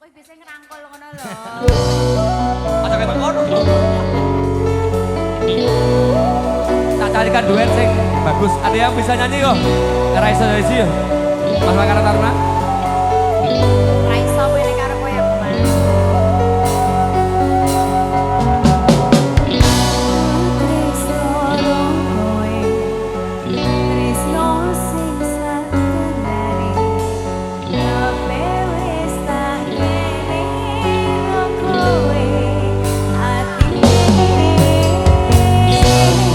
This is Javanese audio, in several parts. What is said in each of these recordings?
Wih bisa ngerangkul ngono lho. Aja ketok ngono. Tak carikan duet sing bagus. Ada yang bisa nyanyi kok? Ora iso dari sini. Mas Makara Taruna. Raiso kowe nek karo kowe aku Mas. Tresno rong kowe. Tresno sing satenari. Kabeh wis tak kene karo kowe. Atine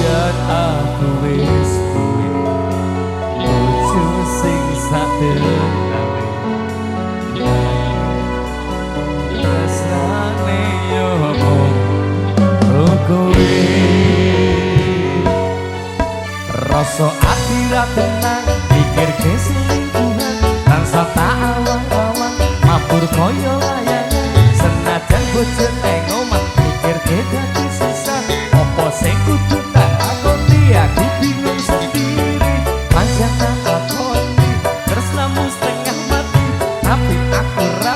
Yen aku wis duwe bojo sing satenari. Tresnane yo mung kowe. Rasa ati ra tenang pikir keselingkuhan tansah tak awang-awang mabur koyo layangan senajan bojo neng omah pikir dadi susah apa sing kudu tak lakoni aku bingung sendiri pancen tak lakoni tresnamu setengah mati tapi aku ra